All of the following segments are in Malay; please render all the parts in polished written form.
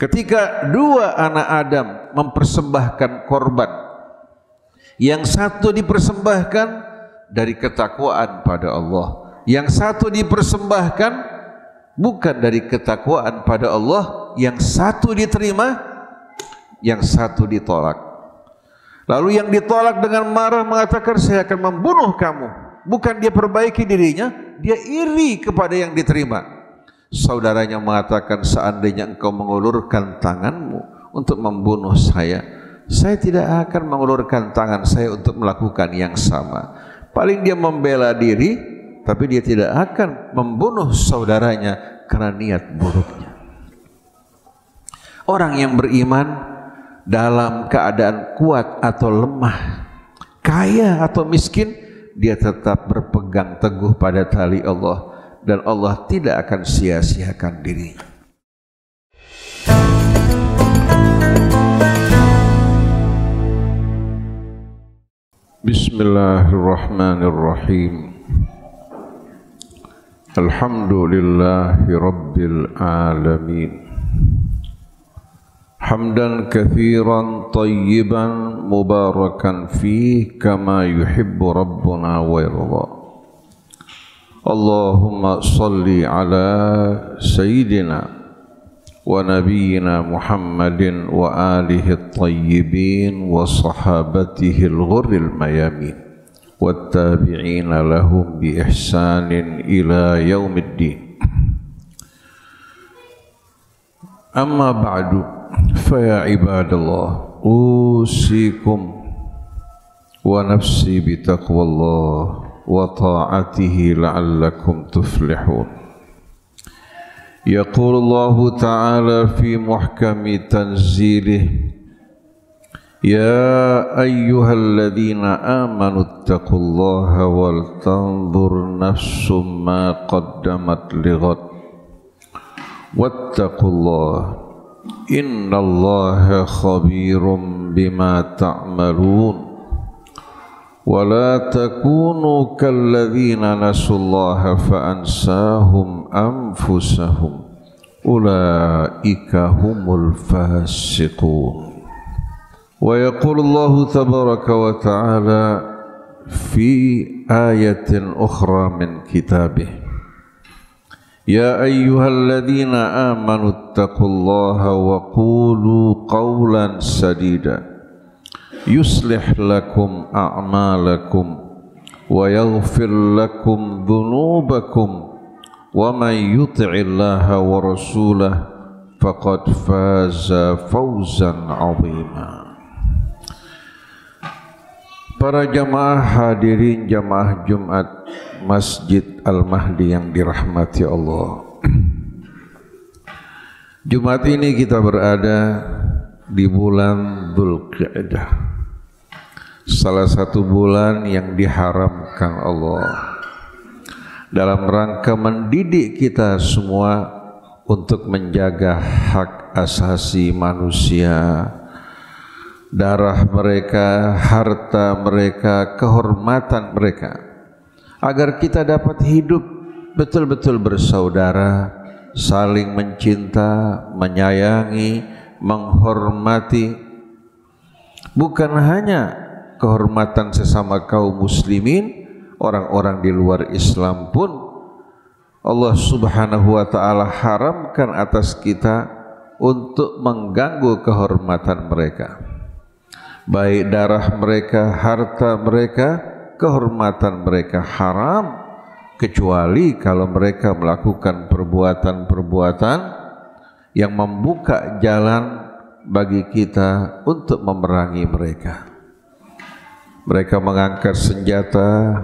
Ketika dua anak Adam mempersembahkan korban, yang satu dipersembahkan dari ketakwaan pada Allah, yang satu dipersembahkan bukan dari ketakwaan pada Allah, yang satu diterima, yang satu ditolak. Lalu yang ditolak dengan marah mengatakan, saya akan membunuh kamu. Bukan dia perbaiki dirinya, dia iri kepada yang diterima. Saudaranya mengatakan, seandainya engkau mengulurkan tanganmu untuk membunuh saya tidak akan mengulurkan tangan saya untuk melakukan yang sama. Paling dia membela diri, tapi dia tidak akan membunuh saudaranya karena niat buruknya. Orang yang beriman dalam keadaan kuat atau lemah, kaya atau miskin, dia tetap berpegang teguh pada tali Allah, dan Allah tidak akan sia-siakan dirinya. Bismillahirrahmanirrahim. Alhamdulillahi Rabbil alamin. Hamdan katsiran tayyiban mubarakan fih kama yuhibbu Rabbuna wa yarda. Allahumma salli ala sayyidina wa nabiyyina Muhammadin wa alihi at-tayyibin wa sahabatihi al-ghurril mayamin wattabi'ina lahum bi ihsanin ila yaumiddin. Amma ba'du, fa ya ibadallah, usikum wa nafsi bi taqwallah wa ta'atihi la'allakum tuflihun. Yaqulu Allah Ta'ala fi muhkami tanzilih, ya ayyuhalladzina amanu ittaqullaha wal tanzur nafsum ma qaddamat lighad wattaqullaha innallaha khabirum bima ta'malun. ولا تكونوا كالذين نسوا الله فأنساهم أنفسهم أولئك هم الفاسقون. ويقول الله تبارك وتعالى في آية أخرى من كتابه يا أيها الذين آمنوا اتقوا الله وقولوا قولا سديدا يصلح لكم أعمالكم ويغفر لكم ذنوبكم ومن يطع الله ورسوله فقد فاز فوزا عظيما. Para jamaah hadirin jamaah Jumat Masjid Al-Mahdi yang dirahmati Allah, Jumat ini kita berada di bulan Dzulqa'dah, salah satu bulan yang diharamkan Allah dalam rangka mendidik kita semua untuk menjaga hak asasi manusia, darah mereka, harta mereka, kehormatan mereka, agar kita dapat hidup betul-betul bersaudara, saling mencinta, menyayangi, menghormati. Bukan hanya kehormatan sesama kaum muslimin, orang-orang di luar Islam pun Allah Subhanahu wa ta'ala haramkan atas kita untuk mengganggu kehormatan mereka, baik darah mereka, harta mereka, kehormatan mereka haram, kecuali kalau mereka melakukan perbuatan-perbuatan yang membuka jalan bagi kita untuk memerangi mereka. Mereka mengangkat senjata,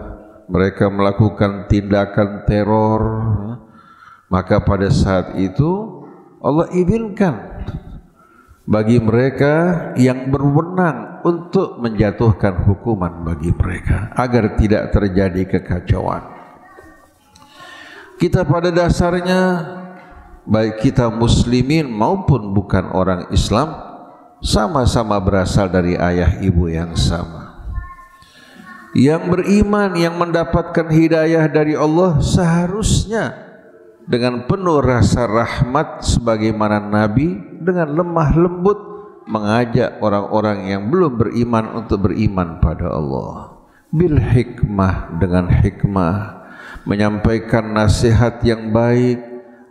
mereka melakukan tindakan teror, maka pada saat itu Allah izinkan bagi mereka yang berwenang untuk menjatuhkan hukuman bagi mereka agar tidak terjadi kekacauan. Kita pada dasarnya, baik kita muslimin maupun bukan orang Islam, sama-sama berasal dari ayah ibu yang sama. Yang beriman, yang mendapatkan hidayah dari Allah, seharusnya dengan penuh rasa rahmat sebagaimana Nabi dengan lemah lembut mengajak orang-orang yang belum beriman untuk beriman pada Allah. Bil hikmah, dengan hikmah, menyampaikan nasihat yang baik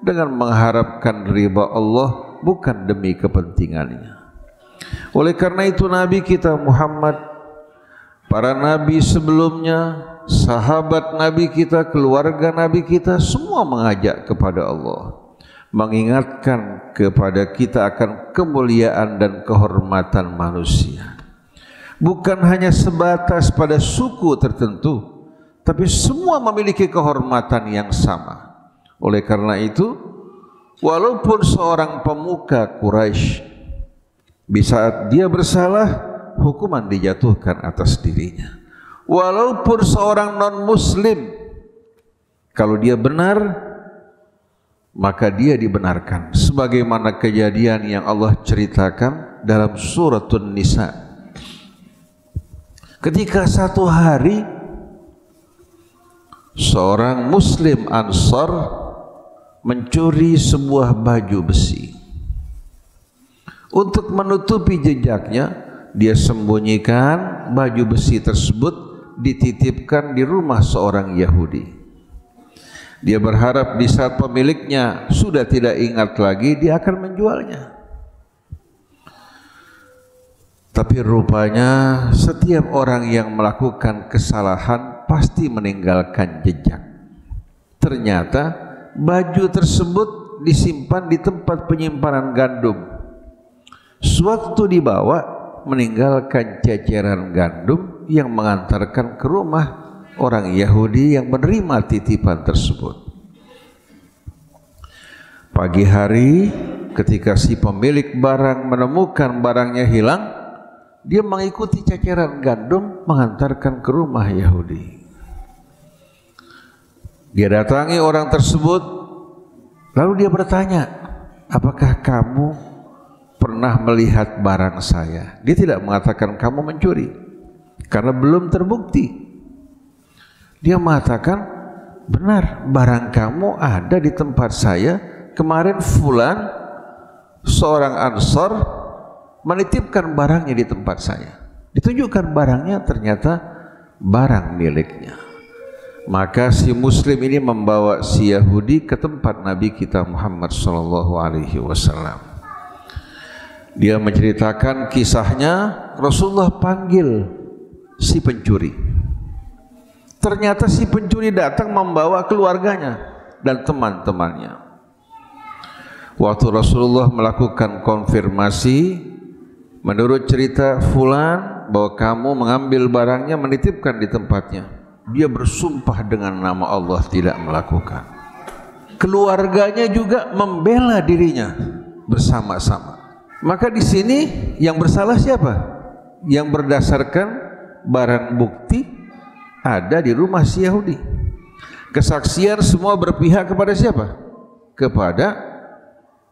dengan mengharapkan ridha Allah, bukan demi kepentingannya. Oleh karena itu Nabi kita Muhammad, para nabi sebelumnya, sahabat Nabi kita, keluarga Nabi kita, semua mengajak kepada Allah, mengingatkan kepada kita akan kemuliaan dan kehormatan manusia. Bukan hanya sebatas pada suku tertentu, tapi semua memiliki kehormatan yang sama. Oleh karena itu, walaupun seorang pemuka Quraisy, di saat dia bersalah, hukuman dijatuhkan atas dirinya. Walaupun seorang non-muslim, kalau dia benar, maka dia dibenarkan. Sebagaimana kejadian yang Allah ceritakan dalam suratun Nisa. Ketika satu hari, seorang muslim Ansar mencuri sebuah baju besi. Untuk menutupi jejaknya, dia sembunyikan baju besi tersebut, dititipkan di rumah seorang Yahudi. Dia berharap di saat pemiliknya sudah tidak ingat lagi, dia akan menjualnya. Tapi rupanya setiap orang yang melakukan kesalahan pasti meninggalkan jejak. Ternyata baju tersebut disimpan di tempat penyimpanan gandum. Sewaktu dibawa, meninggalkan ceceran gandum yang mengantarkan ke rumah orang Yahudi yang menerima titipan tersebut. Pagi hari ketika si pemilik barang menemukan barangnya hilang, dia mengikuti ceceran gandum mengantarkan ke rumah Yahudi. Dia datangi orang tersebut, lalu dia bertanya, apakah kamu pernah melihat barang saya? Dia tidak mengatakan kamu mencuri, karena belum terbukti. Dia mengatakan, benar, barang kamu ada di tempat saya. Kemarin fulan, seorang Ansar, menitipkan barangnya di tempat saya. Ditunjukkan barangnya, ternyata barang miliknya. Maka si muslim ini membawa si Yahudi ke tempat Nabi kita Muhammad SAW. Dia menceritakan kisahnya. Rasulullah panggil si pencuri. Ternyata si pencuri datang membawa keluarganya dan teman-temannya. Waktu Rasulullah melakukan konfirmasi, menurut cerita fulan bahwa kamu mengambil barangnya, menitipkan di tempatnya, dia bersumpah dengan nama Allah tidak melakukan. Keluarganya juga membela dirinya bersama-sama. Maka di sini yang bersalah siapa? Yang berdasarkan barang bukti ada di rumah si Yahudi. Kesaksian semua berpihak kepada siapa? Kepada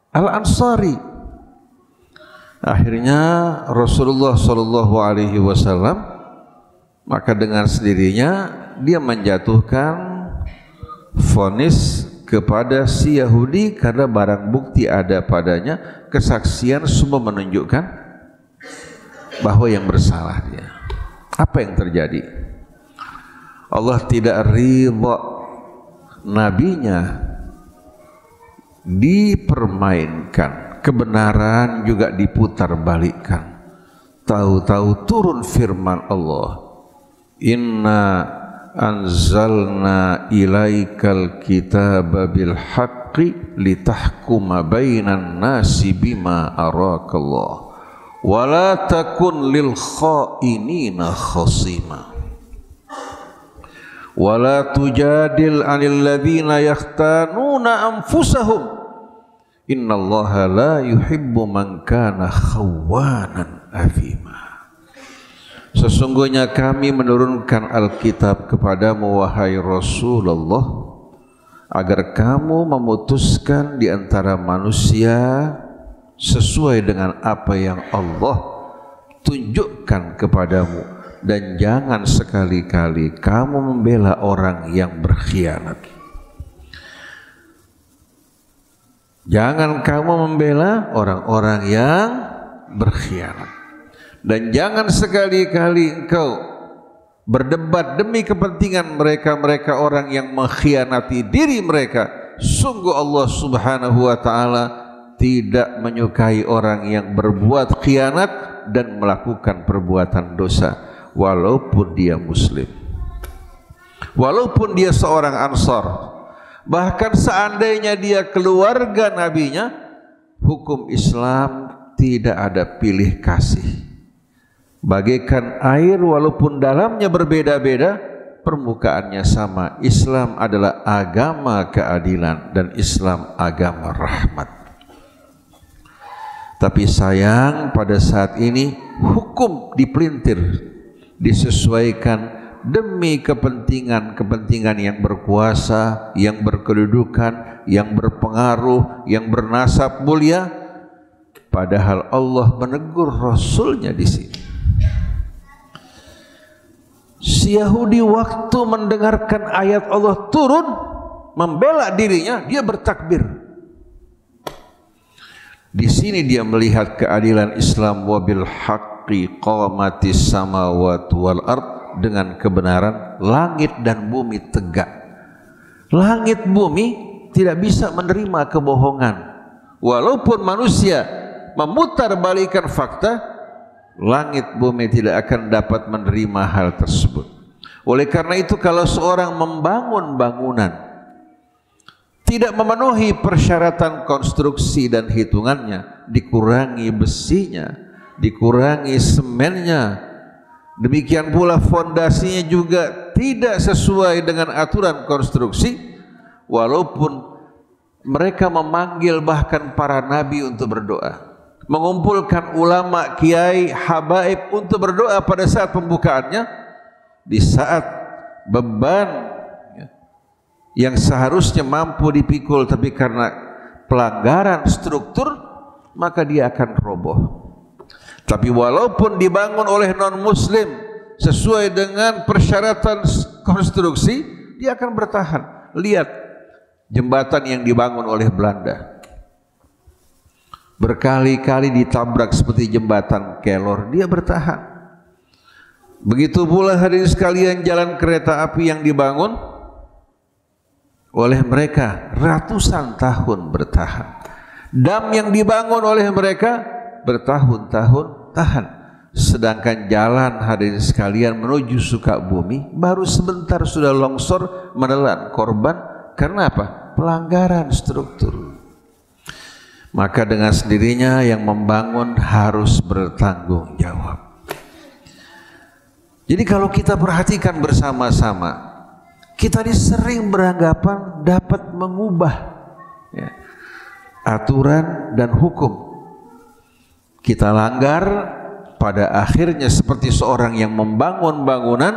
Al-Ansari. Akhirnya Rasulullah SAW maka dengan sendirinya dia menjatuhkan vonis kepada si Yahudi karena barang bukti ada padanya, kesaksian semua menunjukkan bahwa yang bersalah dia. Apa yang terjadi? Allah tidak ridha nabinya dipermainkan, kebenaran juga diputar balikkan. Tahu-tahu turun firman Allah, inna anzalna ilaikal kitaba bil haqqi litahkuma bainan nasi bima arakallah wa la takun lil khainina khasima wa la tujadil 'anil ladzina yakhtanuna anfusahum innallaha la yuhibbu man kana khawanan afima. Sesungguhnya kami menurunkan Alkitab kepadamu wahai Rasulullah agar kamu memutuskan di antara manusia sesuai dengan apa yang Allah tunjukkan kepadamu, dan jangan sekali-kali kamu membela orang yang berkhianat. Jangan kamu membela orang-orang yang berkhianat. Dan jangan sekali-kali engkau berdebat demi kepentingan mereka orang yang mengkhianati diri mereka. Sungguh Allah Subhanahu wa ta'ala tidak menyukai orang yang berbuat khianat dan melakukan perbuatan dosa, walaupun dia muslim, walaupun dia seorang Ansar. Bahkan seandainya dia keluarga nabinya, hukum Islam tidak ada pilih kasih. Bagaikan air, walaupun dalamnya berbeda-beda, permukaannya sama. Islam adalah agama keadilan dan Islam agama rahmat. Tapi sayang pada saat ini hukum dipelintir, disesuaikan demi kepentingan yang berkuasa, yang berkedudukan, yang berpengaruh, yang bernasab mulia. Padahal Allah menegur Rasulnya di sini. Si Yahudi waktu mendengarkan ayat Allah turun membela dirinya, dia bertakbir. Di sini dia melihat keadilan Islam, wabil haqqi qamatis samawati wal ard, dengan kebenaran langit dan bumi tegak. Langit bumi tidak bisa menerima kebohongan. Walaupun manusia memutarbalikan fakta, langit bumi tidak akan dapat menerima hal tersebut. Oleh karena itu, kalau seorang membangun bangunan tidak memenuhi persyaratan konstruksi dan hitungannya, dikurangi besinya, dikurangi semennya, demikian pula fondasinya juga tidak sesuai dengan aturan konstruksi, walaupun mereka memanggil bahkan para nabi untuk berdoa, mengumpulkan ulama, kiai, habaib untuk berdoa pada saat pembukaannya, di saat beban yang seharusnya mampu dipikul tapi karena pelanggaran struktur, maka dia akan roboh. Tapi walaupun dibangun oleh non-muslim sesuai dengan persyaratan konstruksi, dia akan bertahan. Lihat jembatan yang dibangun oleh Belanda, berkali-kali ditabrak seperti jembatan Kelor, dia bertahan. Begitu pula hadirin sekalian, jalan kereta api yang dibangun oleh mereka ratusan tahun bertahan. Dam yang dibangun oleh mereka bertahun-tahun tahan. Sedangkan jalan hadirin sekalian menuju Sukabumi baru sebentar sudah longsor, menelan korban. Karena apa? Pelanggaran struktur. Maka dengan sendirinya yang membangun harus bertanggung jawab. Jadi kalau kita perhatikan bersama-sama, kita ini sering beranggapan dapat mengubah aturan dan hukum. Kita langgar, pada akhirnya seperti seorang yang membangun bangunan,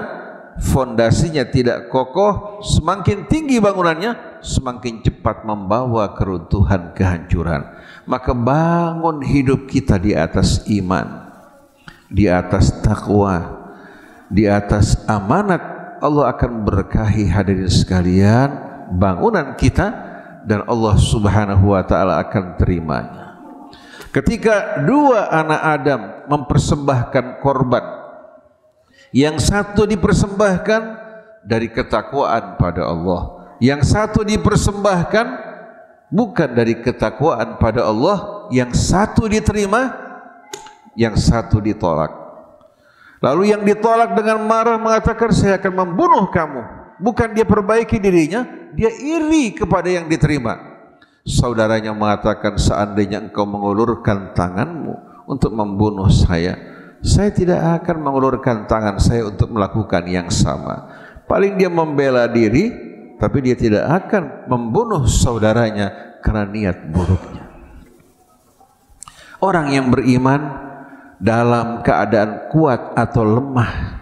fondasinya tidak kokoh, semakin tinggi bangunannya, semakin cepat membawa keruntuhan, kehancuran. Maka bangun hidup kita di atas iman, di atas takwa, di atas amanat. Allah akan berkahi hadirin sekalian bangunan kita, dan Allah Subhanahu wa ta'ala akan terimanya. Ketika dua anak Adam mempersembahkan korban, yang satu dipersembahkan dari ketakwaan pada Allah, yang satu dipersembahkan bukan dari ketakwaan pada Allah, yang satu diterima, yang satu ditolak. Lalu yang ditolak dengan marah mengatakan, saya akan membunuh kamu. Bukan dia perbaiki dirinya, dia iri kepada yang diterima. Saudaranya mengatakan, seandainya engkau mengulurkan tanganmu untuk membunuh saya tidak akan mengulurkan tangan saya untuk melakukan yang sama. Paling dia membela diri, tapi dia tidak akan membunuh saudaranya karena niat buruknya. Orang yang beriman dalam keadaan kuat atau lemah,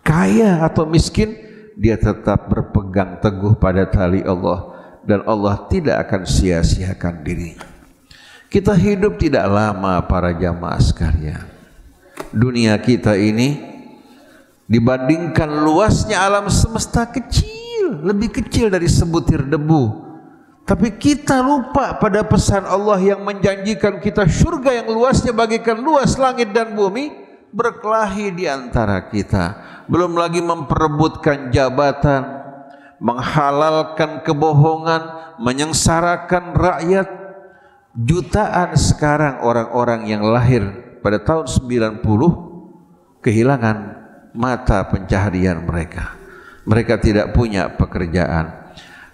kaya atau miskin, dia tetap berpegang teguh pada tali Allah, dan Allah tidak akan sia-siakan dirinya. Kita hidup tidak lama para jamaah sekalian. Dunia kita ini dibandingkan luasnya alam semesta kecil, lebih kecil dari sebutir debu. Tapi kita lupa pada pesan Allah yang menjanjikan kita surga yang luasnya bagaikan luas langit dan bumi, berkelahi di antara kita. Belum lagi memperebutkan jabatan, menghalalkan kebohongan, menyengsarakan rakyat. Jutaan sekarang orang-orang yang lahir pada tahun 90 kehilangan mata pencaharian mereka. Mereka tidak punya pekerjaan.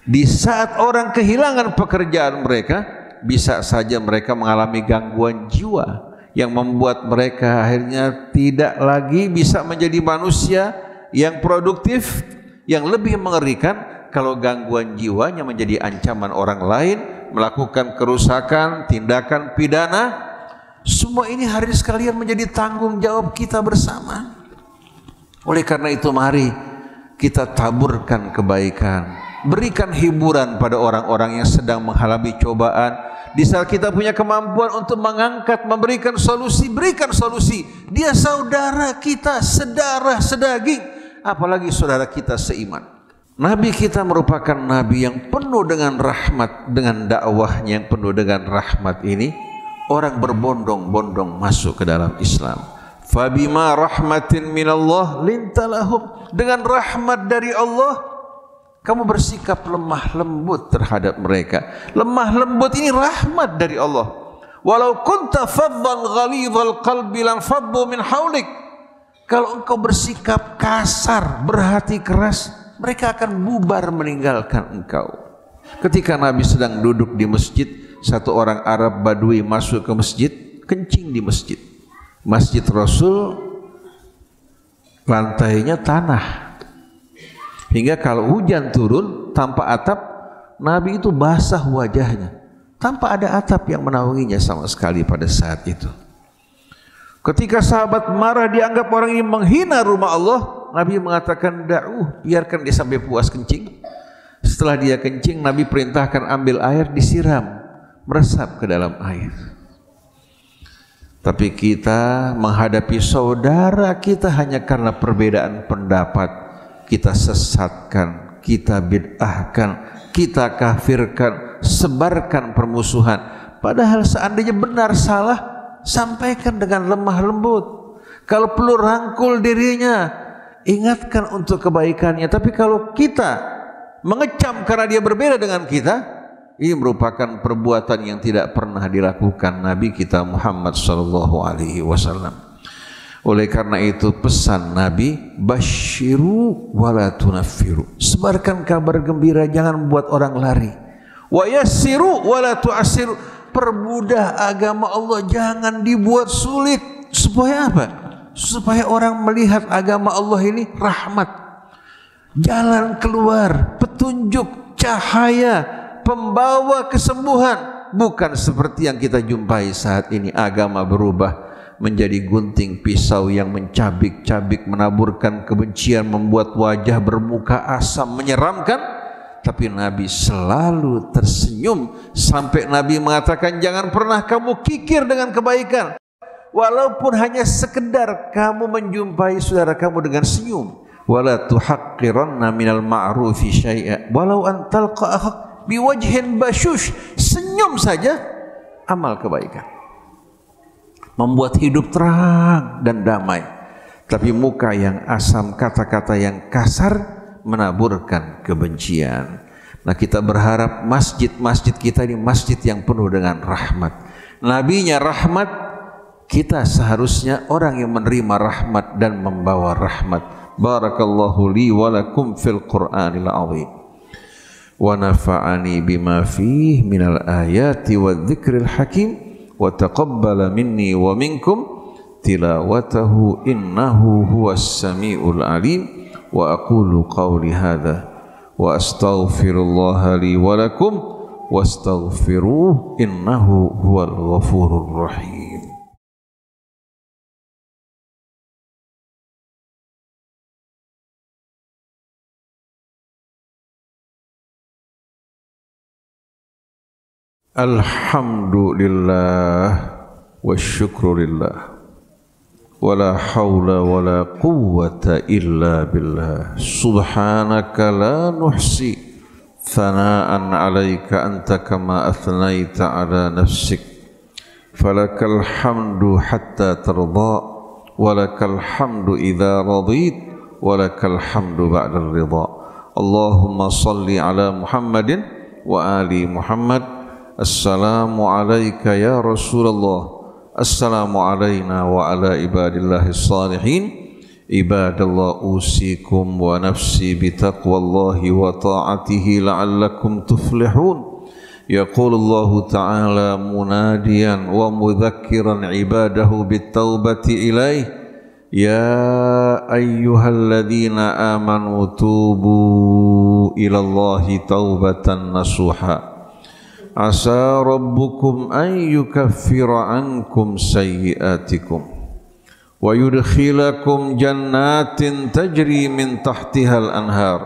Di saat orang kehilangan pekerjaan mereka, bisa saja mereka mengalami gangguan jiwa yang membuat mereka akhirnya tidak lagi bisa menjadi manusia yang produktif. Yang lebih mengerikan, kalau gangguan jiwanya menjadi ancaman orang lain, melakukan kerusakan, tindakan pidana. Semua ini hadirin sekalian menjadi tanggung jawab kita bersama. Oleh karena itu mari kita taburkan kebaikan. Berikan hiburan pada orang-orang yang sedang mengalami cobaan. Di saat kita punya kemampuan untuk mengangkat, memberikan solusi, berikan solusi. Dia saudara kita, sedarah, sedaging, apalagi saudara kita seiman. Nabi kita merupakan nabi yang penuh dengan rahmat. Dengan dakwahnya yang penuh dengan rahmat ini, orang berbondong-bondong masuk ke dalam Islam. Fabima rahmatin minallah lintalahum. Dengan rahmat dari Allah, kamu bersikap lemah lembut terhadap mereka. Lemah lembut ini rahmat dari Allah. Walau kunta faddan ghalidhal qalbi lan faddu min haulik. Kalau engkau bersikap kasar, berhati keras, mereka akan bubar meninggalkan engkau. Ketika Nabi sedang duduk di masjid, satu orang Arab Badui masuk ke masjid, kencing di masjid. Masjid Rasul lantainya tanah. Hingga kalau hujan turun tanpa atap, Nabi itu basah wajahnya, tanpa ada atap yang menaunginya sama sekali pada saat itu. Ketika sahabat marah dianggap orang ini menghina rumah Allah, Nabi mengatakan, biarkan dia sampai puas kencing. Setelah dia kencing, Nabi perintahkan ambil air, disiram, meresap ke dalam air. Tapi kita menghadapi saudara kita hanya karena perbedaan pendapat, kita sesatkan, kita bid'ahkan, kita kafirkan, sebarkan permusuhan. Padahal seandainya benar salah, sampaikan dengan lemah lembut. Kalau perlu rangkul dirinya, ingatkan untuk kebaikannya. Tapi kalau kita mengecam karena dia berbeda dengan kita, ini merupakan perbuatan yang tidak pernah dilakukan Nabi kita Muhammad SAW. Oleh karena itu pesan Nabi, basyiru wala tunaffiru. Sebarkan kabar gembira, jangan buat orang lari. Wa yassiru wala tu'assiru. Permudah agama Allah, jangan dibuat sulit. Supaya apa? Supaya orang melihat agama Allah ini rahmat, jalan keluar, petunjuk, cahaya, pembawa kesembuhan. Bukan seperti yang kita jumpai saat ini, agama berubah menjadi gunting pisau yang mencabik-cabik, menaburkan kebencian, membuat wajah bermuka asam, menyeramkan. Tapi Nabi selalu tersenyum, sampai Nabi mengatakan, jangan pernah kamu kikir dengan kebaikan, walaupun hanya sekedar kamu menjumpai saudara kamu dengan senyum. Wala tuhaqqiranna minal ma'rufi syai'a walau an talqa akhak biwajhin bashush. Senyum saja amal kebaikan, membuat hidup terang dan damai. Tapi muka yang asam, kata-kata yang kasar, menaburkan kebencian. Nah, kita berharap masjid-masjid kita ini masjid yang penuh dengan rahmat. Nabinya rahmat, kita seharusnya orang yang menerima rahmat dan membawa rahmat. Barakallahu li wa lakum fil Qur'anil azim. Wa nafa'ani bima fihi minal ayati wa dzikril hakim. Wa taqabbala minni wa minkum tilawatahu innahu huwas samiul alim. Wa aqulu qawli hadha wa astaghfirullaha li wa lakum wastaghfiruhu innahu huwal ghafurur rahim. Alhamdulillah wa syukurillah wa la hawla wa la quwwata illa billah. Subhanaka la nuhsi ثناء عليك أنت كما أثنيت على نفسك فلك الحمد حتى ترضى ولك الحمد إذا رضيت ولك الحمد بعد الرضا اللهم صل على محمد وآل محمد السلام عليك يا رسول الله السلام علينا وعلى عباد الله الصالحين عباد الله أوصيكم ونفسي بتقوى الله وطاعته لعلكم تفلحون يقول الله تعالى مناديا ومذكرا عباده بالتوبة إليه يا أيها الذين آمنوا توبوا إلى الله توبة نصوحا عسى ربكم أن يكفر عنكم سيئاتكم ويدخلكم جنات تجري من تحتها الأنهار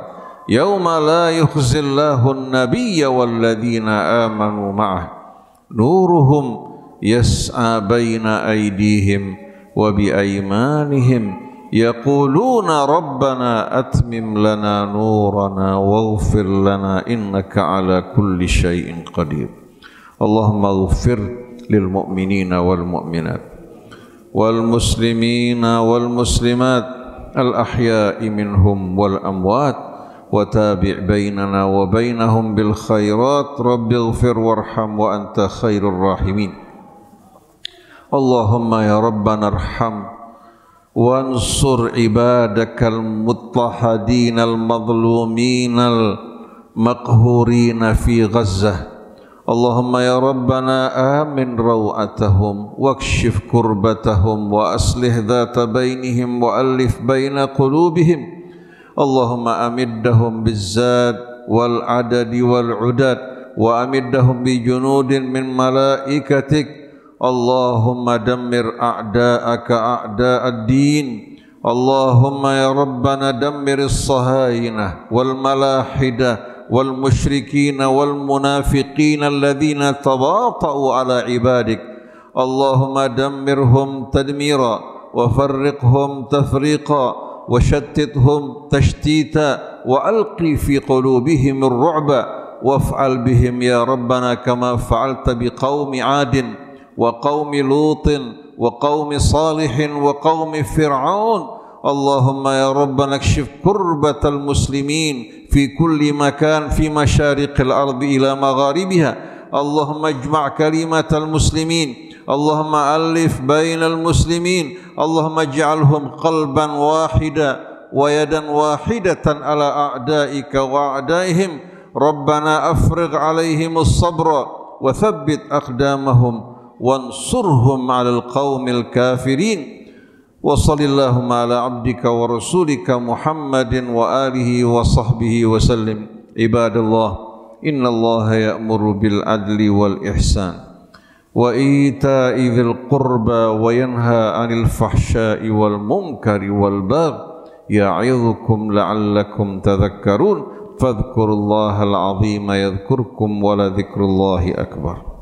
يوم لا يخزي الله النبي والذين آمنوا معه نورهم يسعى بين أيديهم وبأيمانهم يقولون ربنا أتمم لنا نورنا واغفر لنا إنك على كل شيء قدير اللهم اغفر للمؤمنين والمؤمنات والمسلمين والمسلمات الأحياء منهم والأموات وتابع بيننا وبينهم بالخيرات رب اغفر وارحم وأنت خير الراحمين اللهم يا ربنا ارحم وانصر عبادك المضطهدين المظلومين المقهورين في غزة اللهم يا ربنا آمن روعتهم واكشف كربتهم وأصلح ذات بينهم وألف بين قلوبهم اللهم أمدهم بالزاد والعدد والعدد وأمدهم بجنود من ملائكتك اللهم دمر أعداءك أعداء الدين اللهم يا ربنا دمر الصهاينة والملاحدة والمشركين والمنافقين الذين تباطؤوا على عبادك اللهم دمرهم تدميرا وفرقهم تفريقا وشتتهم تشتيتا وألقي في قلوبهم الرعب وافعل بهم يا ربنا كما فعلت بقوم عاد وقوم لوط وقوم صالح وقوم فرعون اللهم يا ربنا اكشف كربة المسلمين في كل مكان في مشارق الأرض إلى مغاربها اللهم اجمع كلمة المسلمين اللهم ألف بين المسلمين اللهم اجعلهم قلبا واحدا ويدا واحدة على أعدائك وأعدائهم ربنا أفرغ عليهم الصبر وثبت أقدامهم وانصرهم على القوم الكافرين وصل اللهم على عبدك ورسولك محمد وآله وصحبه وسلم عباد الله إن الله يأمر بالعدل والإحسان وإيتاء ذي القربى وينهى عن الفحشاء والمنكر والبغي يعظكم لعلكم تذكرون فاذكروا الله العظيم يذكركم ولذكر الله أكبر